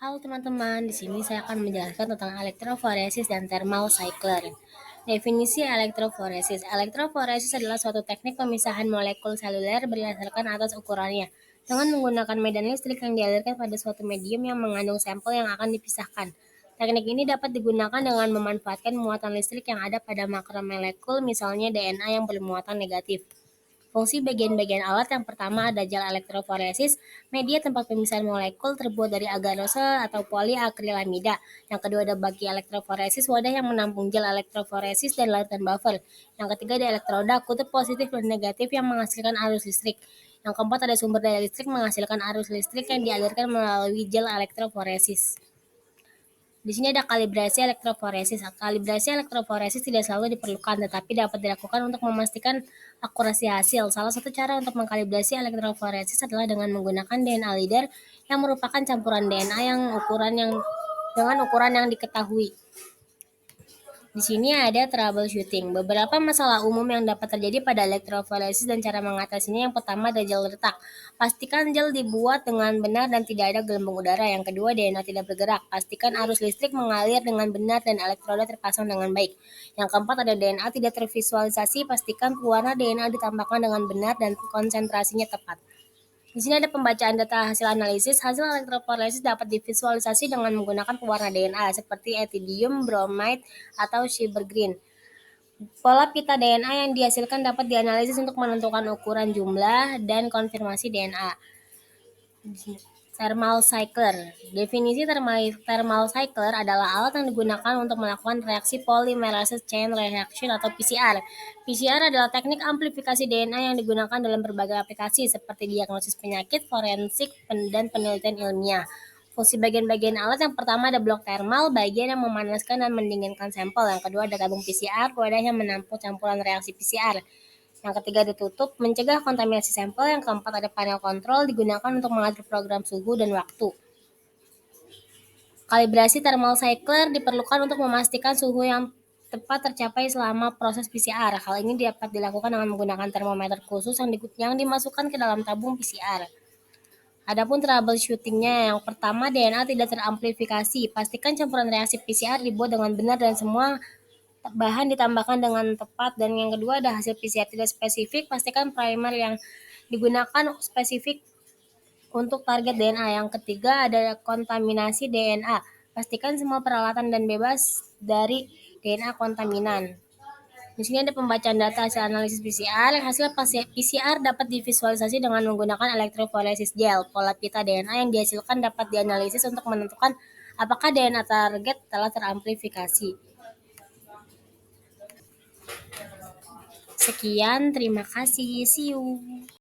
Halo teman-teman, di sini saya akan menjelaskan tentang elektroforesis dan thermal cycler. Definisi elektroforesis. Elektroforesis adalah suatu teknik pemisahan molekul seluler berdasarkan atas ukurannya, dengan menggunakan medan listrik yang dialirkan pada suatu medium yang mengandung sampel yang akan dipisahkan. Teknik ini dapat digunakan dengan memanfaatkan muatan listrik yang ada pada makromolekul, misalnya DNA yang bermuatan negatif. Fungsi bagian-bagian alat yang pertama ada gel elektroforesis, media tempat pemisahan molekul terbuat dari agarose atau poliakrilamida. Yang kedua ada baki elektroforesis, wadah yang menampung gel elektroforesis dan larutan buffer. Yang ketiga ada elektroda, kutub positif dan negatif yang menghasilkan arus listrik. Yang keempat ada sumber daya listrik menghasilkan arus listrik yang dialirkan melalui gel elektroforesis. Di sini ada kalibrasi elektroforesis. Kalibrasi elektroforesis tidak selalu diperlukan, tetapi dapat dilakukan untuk memastikan akurasi hasil. Salah satu cara untuk mengkalibrasi elektroforesis adalah dengan menggunakan DNA leader yang merupakan campuran DNA dengan ukuran yang diketahui. Di sini ada troubleshooting. Beberapa masalah umum yang dapat terjadi pada elektroforesis dan cara mengatasinya. Yang pertama ada gel retak. Pastikan gel dibuat dengan benar dan tidak ada gelembung udara. Yang kedua, DNA tidak bergerak. Pastikan arus listrik mengalir dengan benar dan elektroda terpasang dengan baik. Yang keempat ada DNA tidak tervisualisasi. Pastikan pewarna DNA ditambahkan dengan benar dan konsentrasinya tepat. Di sini ada pembacaan data hasil analisis. Hasil elektroforesis dapat divisualisasi dengan menggunakan pewarna DNA seperti ethidium, bromide, atau silver green. Pola pita DNA yang dihasilkan dapat dianalisis untuk menentukan ukuran jumlah dan konfirmasi DNA. Thermal cycler. Definisi thermal cycler adalah alat yang digunakan untuk melakukan reaksi polymerase chain reaction atau PCR. PCR adalah teknik amplifikasi DNA yang digunakan dalam berbagai aplikasi seperti diagnosis penyakit, forensik, dan penelitian ilmiah. Fungsi bagian-bagian alat yang pertama ada blok thermal, bagian yang memanaskan dan mendinginkan sampel. Yang kedua ada tabung PCR, wadah yang menampung campuran reaksi PCR. Yang ketiga ditutup, mencegah kontaminasi sampel. Yang keempat ada panel kontrol, digunakan untuk mengatur program suhu dan waktu. Kalibrasi thermal cycler diperlukan untuk memastikan suhu yang tepat tercapai selama proses PCR. Hal ini dapat dilakukan dengan menggunakan termometer khusus yang dimasukkan ke dalam tabung PCR. Adapun troubleshootingnya, yang pertama DNA tidak teramplifikasi. Pastikan campuran reaksi PCR dibuat dengan benar dan semua bahan ditambahkan dengan tepat. Dan yang kedua ada hasil PCR tidak spesifik. Pastikan primer yang digunakan spesifik untuk target DNA. Yang ketiga ada kontaminasi DNA. Pastikan semua peralatan dan bebas dari DNA kontaminan. Di sini ada pembacaan data hasil analisis PCR. Hasil PCR dapat divisualisasi dengan menggunakan elektroforesis gel. Pola pita DNA yang dihasilkan dapat dianalisis untuk menentukan apakah DNA target telah teramplifikasi. Sekian, terima kasih. See you.